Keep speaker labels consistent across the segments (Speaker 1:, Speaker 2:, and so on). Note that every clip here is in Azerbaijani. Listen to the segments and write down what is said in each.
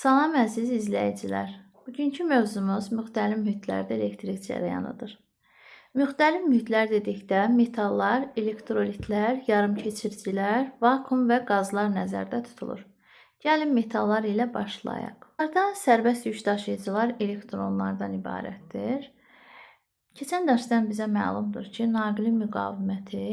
Speaker 1: Salam əziz izləyicilər. Bugünkü mövzumuz müxtəlif mühitlərdə elektrik cərəyanıdır. Müxtəlif mühitlər dedikdə metallar, elektrolitlər, yarımkeçiricilər, vakuum və qazlar nəzərdə tutulur. Gəlin metallar ilə başlayaq. Bunlardan sərbəst yük daşıyıcılar elektronlardan ibarətdir. Keçən dərsdən bizə məlumdur ki, naqilin müqaviməti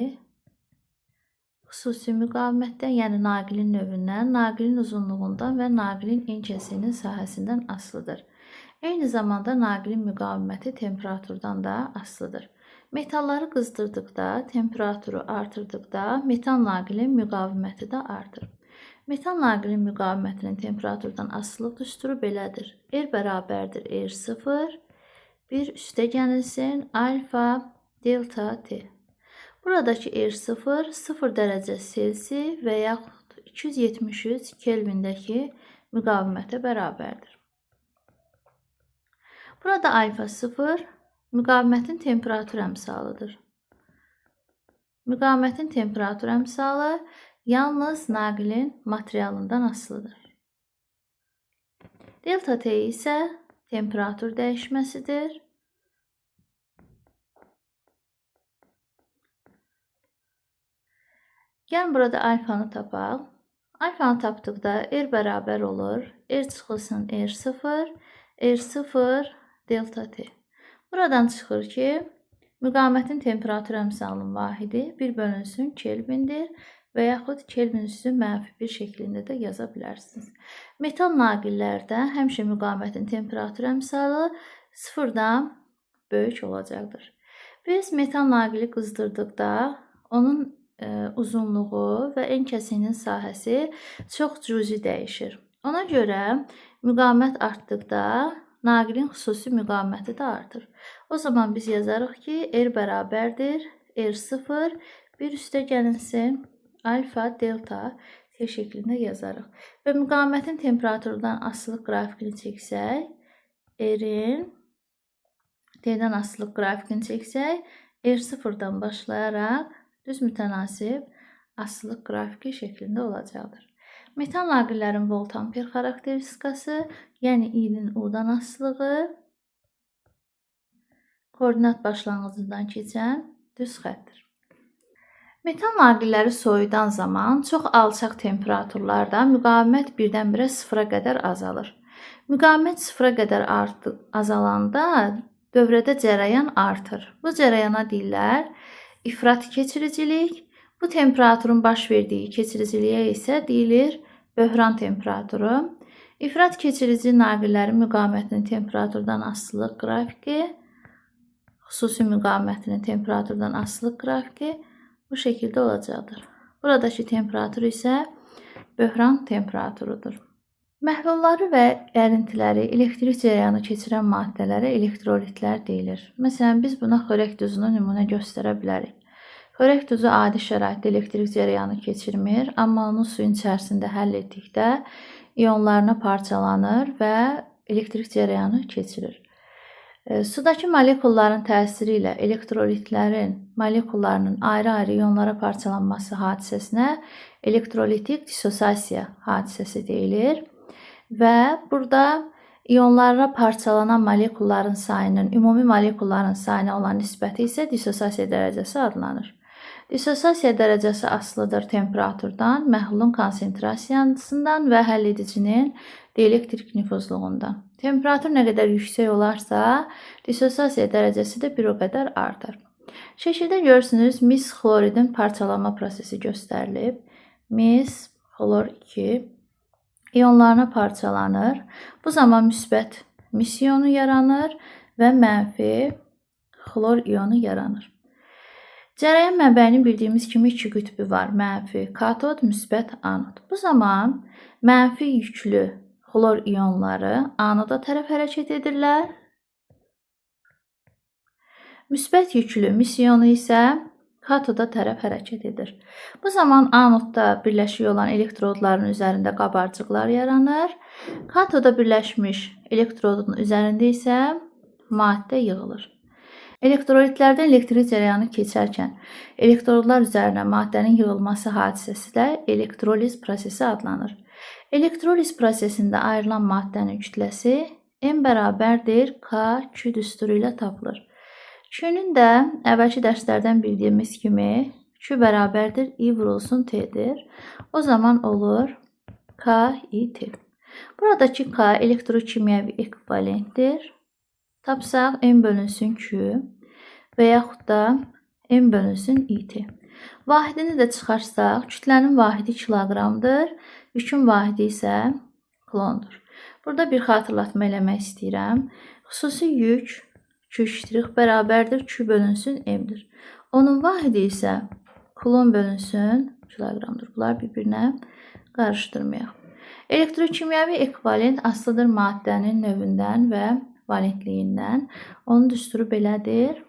Speaker 1: xüsusi müqavimətdən, yəni naqilin növündən, naqilin uzunluğundan və naqilin inkəsinin sahəsindən asılıdır. Eyni zamanda naqilin müqaviməti temperaturdan da asılıdır. Metalları qızdırdıqda, temperaturu artırdıqda metal naqilin müqaviməti də artır. Metal naqilin müqavimətinin temperaturdan asılılıq düsturu belədir. R bərabərdir R0, 1 üstə gəlsin alfa delta T. Buradakı R0, 0 dərəcə Selsi və yaxud 273 Kelvindəki müqavimətə bərabərdir. Burada alfa 0 müqavimətin temperatur əmsalıdır. Müqavimətin temperatur əmsalı yalnız naqilin materialından asılıdır. Delta T isə temperatur dəyişməsidir. Gəlin burada alfanı tapaq. Alfanı tapdıqda R bərabər olur. R çıxılsın R0, R0 delta T. Buradan çıxır ki, müqavimətin temperatur əmsalının vahidi 1 bölünsün Kelvindir və yaxud Kelvin üstü -1 şəklində də yaza bilərsiniz. Metal naqillərdə həmişə müqavimətin temperatur əmsalı 0-dan böyük olacaqdır. Biz metal naqili qızdırdıqda onun uzunluğu və inkəsinin sahəsi çox cüzi dəyişir. Ona görə müqavimət artdıqda naqilin xüsusi müqaviməti də artır. O zaman biz yazarıq ki, R bərabərdir R0, 1 üstə gəlinsin alfa delta T şəklində yazarıq. Və müqavimətin temperaturdan asılılıq qrafikini çəksək, R-in T-dən asılılıq qrafikini çəksək, R0-dan başlayaraq düz mütənasib asılılıq qrafiki şəklində olacaqdır. Metal naqillərin volt-amper xarakteristikası, yəni I-nin U-dan asılılığı koordinat başlanğıcından keçən düz xəttdir. Metal naqilləri soyudan zaman çox alçaq temperaturlarda müqavimət birdən-birə 0-a qədər azalır. Müqavimət 0-a qədər azalanda dövrədə cərəyan artır. Bu cərəyana deyirlər ifrat keçiricilik. Bu temperaturun baş verdiyi keçiriciliyə isə deyilir böhran temperaturu. İfrat keçirici naqillərin müqavimətinin temperaturdan asılılıq qrafiki, xüsusi müqavimətinin temperaturdan asılılıq qrafiki bu şəkildə olacaqdır. Buradakı temperatur isə böhran temperaturudur. Məhlulları və ərintiləri elektrik cərəyanı keçirən maddələrə elektrolitlər deyilir. Məsələn, biz buna xörək duzunu nümunə göstərə bilərik. Xörək duzu adi şəraitdə elektrik cərəyanı keçirmir, amma onu suyun içərisində həll etdikdə ionlarına parçalanır və elektrik cərəyanı keçirir. Sudakı molekulların təsiri ilə elektrolitlərin molekullarının ayrı-ayrı ionlara parçalanması hadisəsinə elektrolitik dissosiasiya hadisəsi deyilir. Və burada ionlara parçalanan molekulların sayının ümumi molekulların sayına olan nisbəti isə dissosiasiya dərəcəsi adlanır. Dissosiasiya dərəcəsi asılıdır temperaturdan, məhlulun konsentrasiyasından və həlledicinin dielektrik nüfuzluğundan. Temperatur nə qədər yüksək olarsa, dissosiasiya dərəcəsi də bir o qədər artar. Şəkildə görürsünüz, mis xloridin parçalanma prosesi göstərilib. Mis xlor 2 ionlarına parçalanır. Bu zaman müsbət mis ionu yaranır və mənfi xlor ionu yaranır. Cərəyan mənbəyinin bildiyimiz kimi 2 qütbü var. Mənfi katod, müsbət anod. Bu zaman mənfi yüklü xlor ionları anoda tərəf hərəkət edirlər. Müsbət yüklü mis ionu isə katoda tərəf hərəkət edir. Bu zaman anodda birləşik olan elektrodların üzərində qabarcıqlar yaranır. Katoda birləşmiş elektrodun üzərində isə maddə yığılır. Elektrolitlərdən elektrik cərəyanı keçərkən elektrodlar üzərinə maddənin yığılması hadisəsi də elektroliz prosesi adlanır. Elektroliz prosesində ayrılan maddənin kütləsi M bərabərdir K2 düsturu ilə tapılır. Q-nün də əvvəlki dərslərdən bildiyimiz kimi Q bərabərdir I vurulsun T'dir. O zaman olur KIT. Buradakı K elektrokimyəvi ekvivalentdir. Tapsaq M bölünsün Q və yaxud da M bölünsün IT. Vahidini də çıxarsaq, kütlənin vahidi kiloqramdır, yükün vahidi isə kilondur. Burada bir xatırlatma eləmək istəyirəm. Xüsusi yük Q' bərabərdir Q bölünsün M'dir. Onun vahidi isə kilon bölünsün kiloqramdır. Bunlar bir-birinə qarışdırmayaq. Elektrokimyəvi ekvivalent asılıdır maddənin növündən və valentliyindən. Onun düsturu belədir.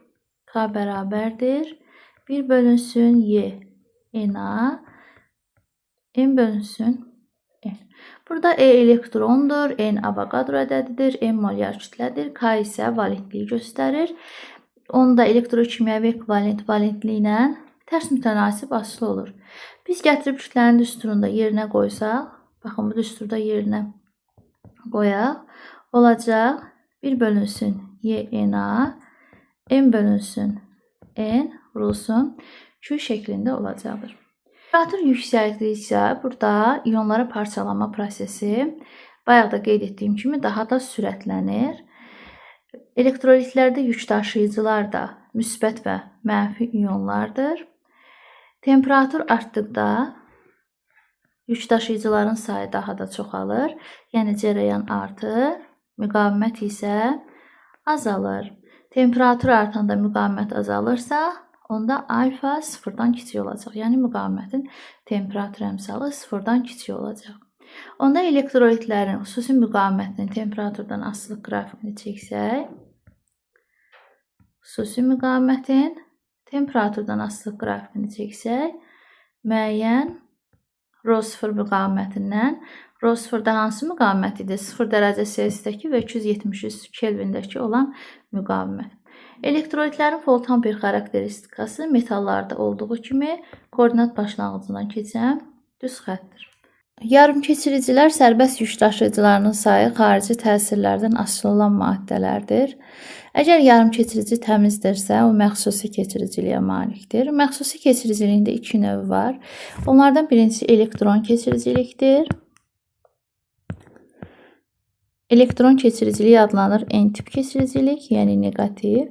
Speaker 1: K bərabərdir 1 bölünsün Y Na M bölünsün N. Burada E elektrondur, N Avogadro ədədidir, M molyar kütlədir, K isə valentliyi göstərir. Onu da elektrokimyəvi ekvivalent valentliyi ilə tərs mütənasib asılı olur. Biz gətirib kütlənin düsturunda yerinə qoysaq, baxın bu düsturda yerinə qoyaq, olacaq 1 bölünsün Y Na M bölünsün N vurulsun Q şəklində olacaqdır. Temperatur yüksəkliyi isə burada ionları parçalama prosesi bayaq da qeyd etdiyim kimi daha da sürətlənir. Elektrolitlərdə yük daşıyıcılar da müsbət və mənfi ionlardır. Temperatur artdıqda yük daşıyıcıların sayı daha da çoxalır. Yəni cərəyan artır, müqavimət isə azalır. Temperatur artanda müqavimət azalırsa, onda alfa sıfırdan kiçik olacaq. Yəni müqavimətin temperatur əmsalı sıfırdan kiçik olacaq. Onda elektrolitlərin xüsusi müqavimətinin temperaturdan asılılıq qrafikini çəksək, xüsusi müqavimətin temperaturdan asılılıq qrafikini çəksək, müəyyən ρ0 müqavimətindən, ρ0-da hansı müqavimət idi? 0 dərəcə Selsiusdəki və 273 Kelvindəki olan müqavimət. Elektrolitlərin Foltamper xarakteristikası metallarda olduğu kimi koordinat başlanğıcından keçən düz xəttdir. Yarımkeçiricilər sərbəst yük daşıyıcılarının sayı xarici təsirlərdən asılı olan maddələrdir. Əgər yarımkeçirici təmizdirsə, o məxsusi keçiriciliyə malikdir. Məxsusi keçiriciliyin də iki növü var. Onlardan birincisi elektron keçiricilikdir. Elektron keçiriciliyi adlanır N-tip keçiricilik, yəni negativ.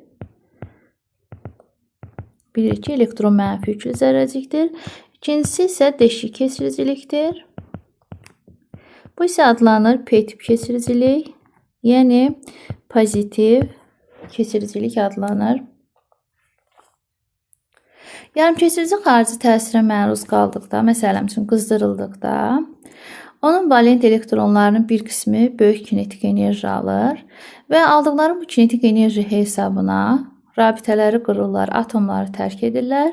Speaker 1: Bilirik ki, elektron mənfi yüklü zərrəcikdir. İkincisi isə deşik keçiricilikdir. Bu isə adlanır P-tip keçiricilik, yəni pozitiv keçiricilik adlanır. Yarımkeçirici xarici təsirə məruz qaldıqda, məsələn üçün qızdırıldıqda, onun valent elektronlarının bir qismi böyük kinetik enerji alır və aldıqları bu kinetik enerji hesabına rabitələri qırırlar, atomları tərk edirlər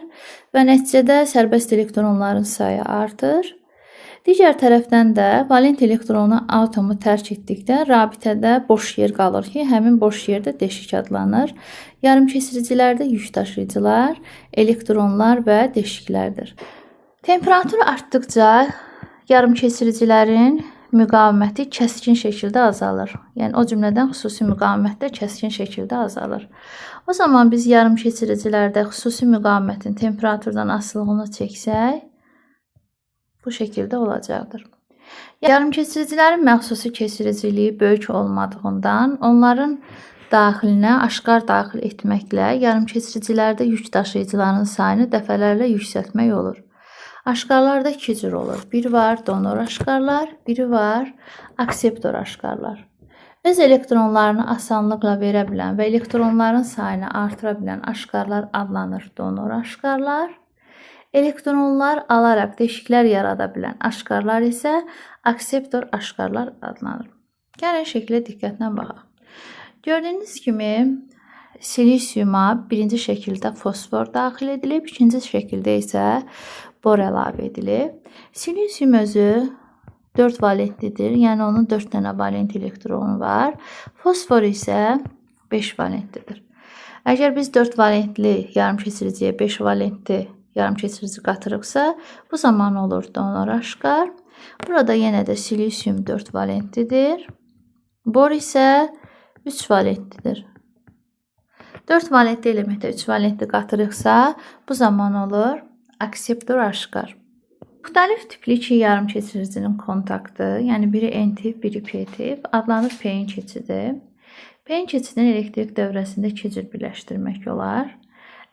Speaker 1: və nəticədə sərbəst elektronların sayı artır. Digər tərəfdən də valent elektronu atomu tərk etdikdə rabitədə boş yer qalır ki, həmin boş yerdə deşik adlanır. Yarımkeçiricilərdə yük daşıyıcılar, elektronlar və deşiklərdir. Temperatur artdıqca yarımkeçiricilərin müqaviməti kəskin şəkildə azalır. Yəni o cümlədən xüsusi müqavimət də kəskin şəkildə azalır. O zaman biz yarımkeçiricilərdə xüsusi müqavimətin temperaturdan asılılığını çəksək, bu şəkildə olacaqdır. Yarımkeçiricilərin məxsusi keçiriciliyi böyük olmadığından onların daxilinə aşkar daxil etməklə yarımkeçiricilərdə yük daşıyıcılarının sayını dəfələrlə yüksəltmək olur. Aşkarlar da iki cür olur. Biri var donor aşkarlar, biri var akseptor aşkarlar. Öz elektronlarını asanlıqla verə bilən və elektronların sayını artıra bilən aşkarlar adlanır donor aşkarlar. Elektronlar alaraq deşiklər yarada bilən aşkarlar isə akseptor aşkarlar adlanır. Gəlin şəklə diqqətlə baxaq. Gördüyünüz kimi silisiuma birinci şəkildə fosfor daxil edilib, ikinci şəkildə isə bor əlavə edilib. Silisium özü 4 valentlidir, yəni onun 4 dənə valent elektronu var. Fosfor isə 5 valentlidir. Əgər biz 4 valentli yarımkeçiriciyə 5 valentli yarımkeçirici qatırıqsa, bu zaman olur donor aşkar. Burada yenə də silisium 4 valentlidir. Bor isə 3 valentlidir. 4 valentli elementə 3 valentli qatırıqsa, bu zaman olur akseptor aşkar. Müxtəlif tipli iki yarım keçiricinin kontaktı, yəni biri N tip, biri P tip adlanır P-in keçidi. P-in keçidini elektrik dövrəsində iki cür birləşdirmək olar.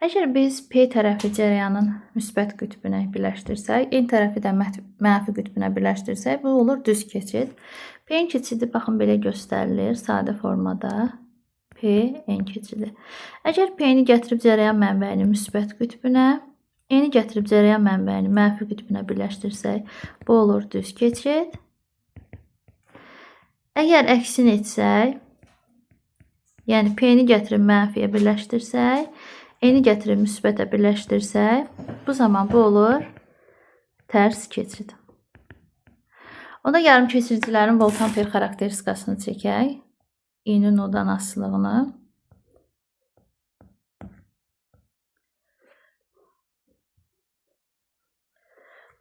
Speaker 1: Əgər biz P tərəfi cərəyanın müsbət qütbünə birləşdirsək, N tərəfi də mənfi qütbünə birləşdirsək, bu olur düz keçid. P-in keçidi baxın belə göstərilir sadə formada. P-N keçidi. Əgər P-ni gətirib cərəyan mənbəyinin müsbət qütbünə, N-i gətirib cərəyan mənbəyini mənfi qütbünə birləşdirsək, bu olur düz keçid. Əgər əksini etsək, yəni P-ni gətirib mənfiyə birləşdirsək, N-i gətirib müsbətə birləşdirsək, bu zaman bu olur tərs keçid. Onda yarım keçiricilərin voltampер xarakteristikasını çəkək. İğnin odan asılılığını.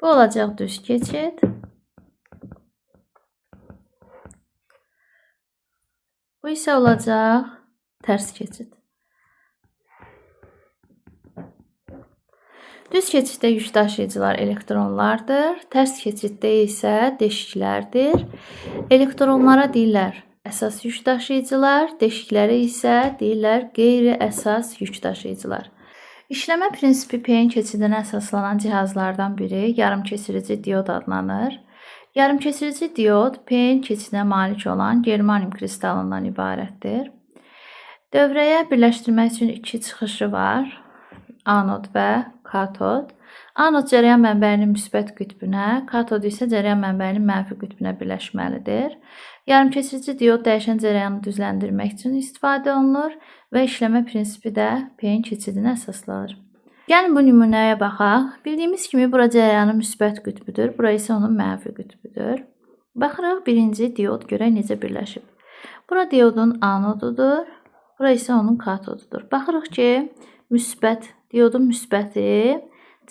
Speaker 1: Bu olacaq düz keçid. Bu isə olacaq tərs keçid. Düz keçiddə yük daşıyıcılar elektronlardır. Tərs keçiddə isə deşiklərdir. Elektronlara deyirlər əsas yük daşıyıcılar, deşiklərə isə deyirlər qeyri-əsas yük daşıyıcılar. İşləmə prinsipi P-in keçidinə əsaslanan cihazlardan biri yarım keçirici diod adlanır. Yarım keçirici diod P-in keçidinə malik olan germanium kristalından ibarətdir. Dövrəyə birləşdirmək üçün iki çıxışı var. Anod və katod. Anod cərəyan mənbəyinin müsbət qütbünə, katod isə cərəyan mənbəyinin mənfi qütbünə birləşməlidir. Yarımkeçirici diod dəyişən cərəyanı düzləndirmək üçün istifadə olunur və işləmə prinsipi də P-in keçidinə əsaslanır. Gəlin bu nümunəyə baxaq. Bildiyimiz kimi bura cərəyanın müsbət qütbüdür, bura isə onun mənfi qütbüdür. Baxırıq birinci diod görək necə birləşib. Bura diodun anodudur, bura isə onun katodudur. Baxırıq ki, diodun müsbəti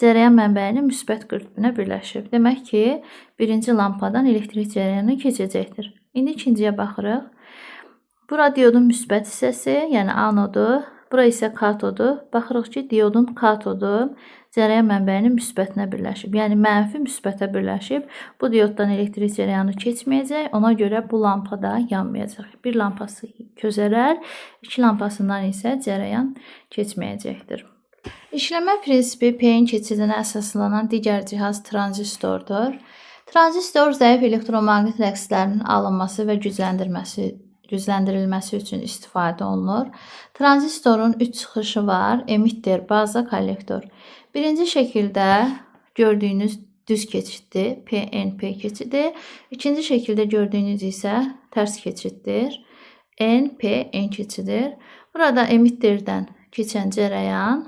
Speaker 1: cərəyan mənbəyinin müsbət qütbünə birləşib. Demək ki, birinci lampadan elektrik cərəyanı keçəcəkdir. İndi ikinciyə baxırıq. Bura diodun müsbət hissəsi, yəni anodu, bura isə katodu. Baxırıq ki, diodun katodu cərəyan mənbəyinin müsbətinə birləşib. Yəni mənfi müsbətə birləşib. Bu dioddan elektrik cərəyanı keçməyəcək. Ona görə bu lampa da yanmayacaq. Bir lampası közərər, iki lampasından isə cərəyan keçməyəcəkdir. İşləmə prinsipi P-in keçidinə əsaslanan digər cihaz tranzistordur. Tranzistor zəif elektromaqnit rəqslərinin alınması və gücləndirilməsi üçün istifadə olunur. Tranzistorun 3 çıxışı var: emitter, baza, kollektor. Birinci şəkildə gördüyünüz düz keçiddir, PNP keçidi. İkinci şəkildə gördüyünüz isə tərs keçiddir, NPN keçidir. Burada emitterdən keçən cərəyan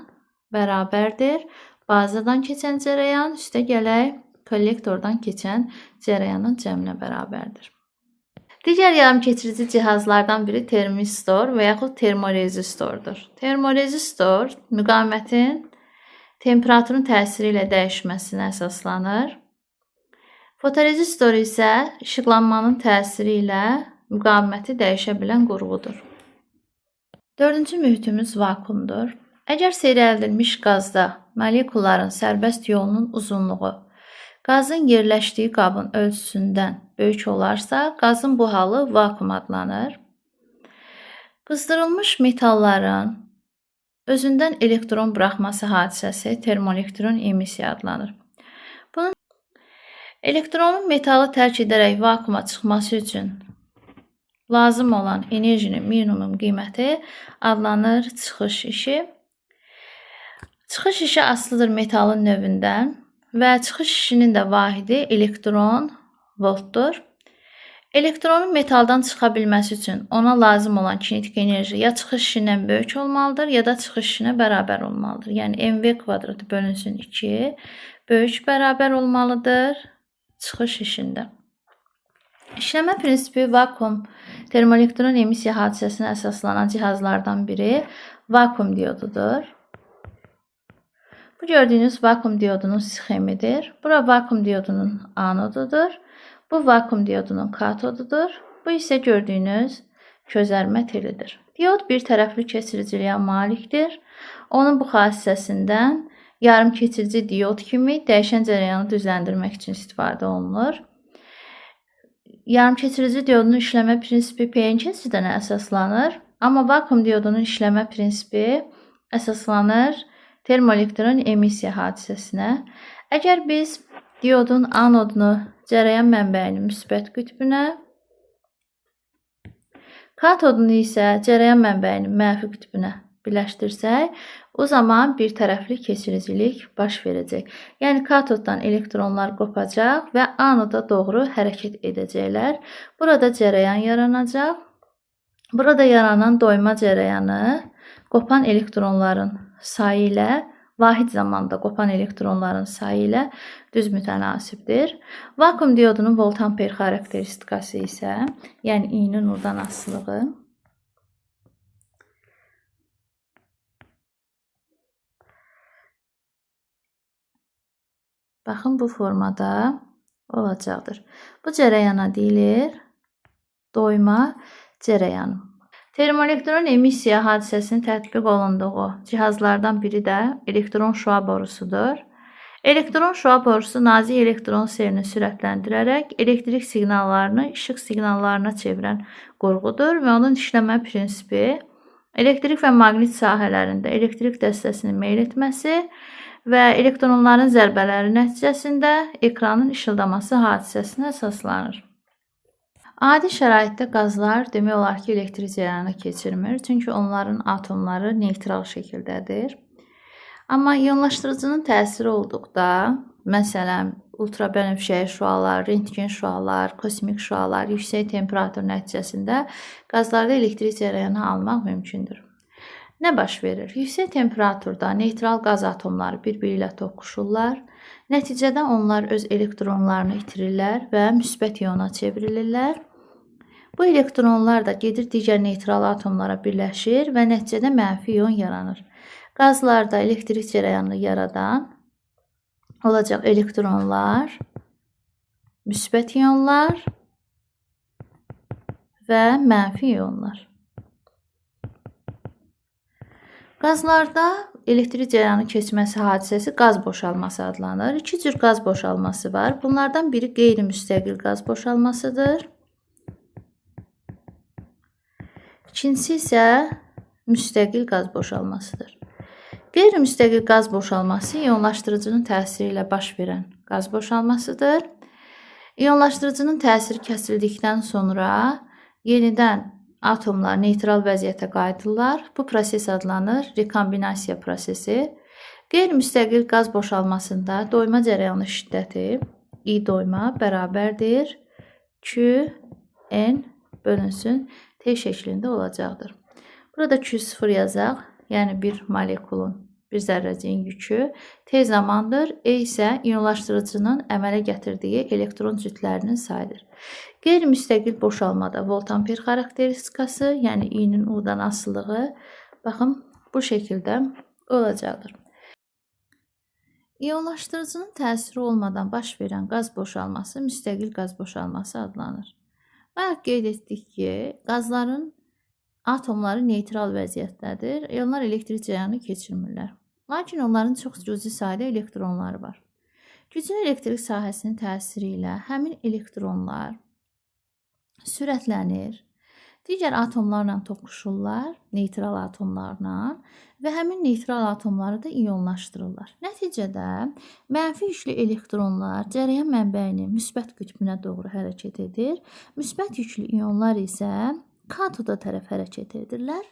Speaker 1: bərabərdir. Bazadan keçən cərəyan üstə gələk kollektordan keçən cərəyanın cəminə bərabərdir. Digər yarımkeçirici cihazlardan biri termistor və yaxud termorezistordur. Termorezistor müqavimətin temperaturun təsiri ilə dəyişməsinə əsaslanır. Fotorezistor isə işıqlanmanın təsiri ilə müqaviməti dəyişə bilən qurğudur. Dördüncü mühitimiz vakuumdur. Əgər seyrəldilmiş qazda molekulların sərbəst yolunun uzunluğu qazın yerləşdiyi qabın ölçüsündən böyük olarsa, qazın bu halı vakuum adlanır. Qızdırılmış metalların özündən elektron buraxması hadisəsi termoelektron emissiya adlanır. Bunun elektronun metalı tərk edərək vakuuma çıxması üçün lazım olan enerjinin minimum qiyməti adlanır çıxış işi. Çıxış işi asılıdır metalın növündən və çıxış işinin də vahidi elektron voltdur. Elektronun metaldan çıxa bilməsi üçün ona lazım olan kinetik enerji ya çıxış işindən böyük olmalıdır, ya da çıxış işinə bərabər olmalıdır. Yəni mv kvadratı bölünsün 2 böyük bərabər olmalıdır çıxış işində. İşləmə prinsipi vakuum termoelektron emissiya hadisəsinə əsaslanan cihazlardan biri vakuum diodudur. Bu Bu gördüyünüz vakuum diodunun sxemidir. Bura vakuum diodunun anodudur. Bu vakuum diodunun katodudur. Bu isə gördüyünüz közərmə telidir. Diod bir tərəfli keçiriciliyə malikdir. Onun bu xassəsindən yarım keçirici diod kimi dəyişən cərəyanı düzləndirmək üçün istifadə olunur. Yarım keçirici diodunun işləmə prinsipi PN keçidən əsaslanır. Amma vakuum diodunun işləmə prinsipi əsaslanır termoelektron emissiya hadisəsinə. Əgər biz diodun anodunu cərəyan mənbəyinin müsbət qütbünə, katodunu isə cərəyan mənbəyinin mənfi qütbünə birləşdirsək, o zaman bir tərəfli keçiricilik baş verəcək. Yəni katoddan elektronlar qopacaq və anoda doğru hərəkət edəcəklər. Burada cərəyan yaranacaq. Burada yaranan doyma cərəyanı qopan elektronların sayı ilə, vahid zamanda qopan elektronların sayı ilə düz mütənasibdir. Vakuum diodunun voltamper xarakteristikası isə, yəni i-nin nurdan asılılığı, baxın bu formada olacaqdır. Bu cərəyana deyilir doyma cərəyanı. Termoelektron emissiya hadisəsinin tətbiq olunduğu cihazlardan biri də elektron şüa borusudur. Elektron şüa borusu nazik elektron seyrini sürətləndirərək elektrik siqnallarını işıq siqnallarına çevirən qurğudur və onun işləmə prinsipi elektrik və maqnit sahələrində elektrik dəstəsinin meyl etməsi və elektronların zərbələri nəticəsində ekranın işıldaması hadisəsinə əsaslanır. Adi şəraitdə qazlar demək olar ki, elektrik cərəyanı keçirmir, çünki onların atomları neytral şəkildədir. Amma ionlaşdırıcının təsiri olduqda, məsələn, ultrabənövşəyi şüalar, rentgen şüalar, kosmik şüalar yüksək temperatur nəticəsində qazlarda elektrik cərəyanı almaq mümkündür. Nə baş verir? Yüksək temperaturda neytral qaz atomları bir-biri ilə toqquşurlar. Nəticədə onlar öz elektronlarını itirirlər və müsbət iona çevrilirlər. Bu elektronlar da gedir digər neytral atomlara birləşir və nəticədə mənfi ion yaranır. Qazlarda elektrik cərəyanını yaradan olacaq elektronlar, müsbət ionlar və mənfi ionlar. Qazlarda elektrik cərəyanı keçməsi hadisəsi qaz boşalması adlanır. İki cür qaz boşalması var. Bunlardan biri qeyri-müstəqil qaz boşalmasıdır. İkincisi isə müstəqil qaz boşalmasıdır. Qeyri-müstəqil qaz boşalması ionlaşdırıcının təsiri ilə baş verən qaz boşalmasıdır. İonlaşdırıcının təsiri kəsildikdən sonra yenidən atomlar neytral vəziyyətə qayıdırlar. Bu proses adlanır rekombinasiya prosesi. Qeyri-müstəqil qaz boşalmasında doyma cərəyanı şiddəti I doyma bərabərdir Qn bölünsün T şəklində olacaqdır. Burada Q0 yazaq, yəni bir molekulun, bir zərrəciyin yükü T zamandır. E isə ionlaşdırıcının əmələ gətirdiyi elektron cütlərinin sayıdır. Qeyri-müstəqil boşalmada voltamper xarakteristikası, yəni I-nin U-dan asılılığı, baxın, bu şəkildə olacaqdır. İonlaşdırıcının təsiri olmadan baş verən qaz boşalması müstəqil qaz boşalması adlanır. Bayaq qeyd etdik ki, qazların atomları neytral vəziyyətdədir. Onlar elektrik cərəyanı keçirmirlər. Lakin onların çox cüzi sayda elektronları var. Güclü elektrik sahəsinin təsiri ilə həmin elektronlar sürətlənir. Digər atomlarla toqquşurlar, neytral atomlarla və həmin neytral atomları da ionlaşdırırlar. Nəticədə mənfi yüklü elektronlar cərəyan mənbəyinin müsbət qütbünə doğru hərəkət edir. Müsbət yüklü ionlar isə katoda tərəf hərəkət edirlər.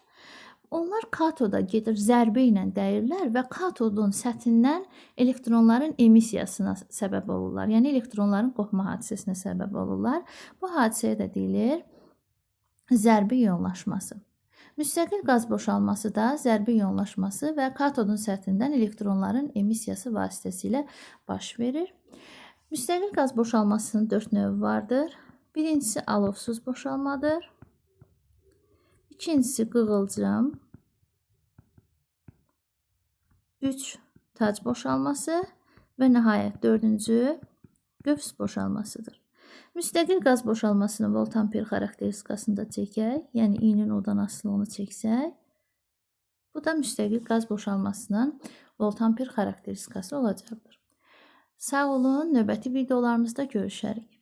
Speaker 1: Onlar katoda gedir zərbə ilə dəyirlər və katodun səthindən elektronların emissiyasına səbəb olurlar. Yəni elektronların qopma hadisəsinə səbəb olurlar. Bu hadisəyə də deyilir zərbi ionlaşması. Müstəqil qaz boşalması da zərbi ionlaşması və katodun səthindən elektronların emissiyası vasitəsilə baş verir. Müstəqil qaz boşalmasının 4 növü vardır. Birincisi alovsuz boşalmadır. İkincisi qığılcım. 3 voltaj boşalması və nəhayət dördüncü qövs boşalmasıdır. Müstəqil qaz boşalmasının voltamper xarakteristikasını da çəkək, yəni i-nin o-dan asılılığını çəksək, bu da müstəqil qaz boşalmasının voltamper xarakteristikası olacaqdır. Sağ olun, növbəti videolarımızda görüşərik.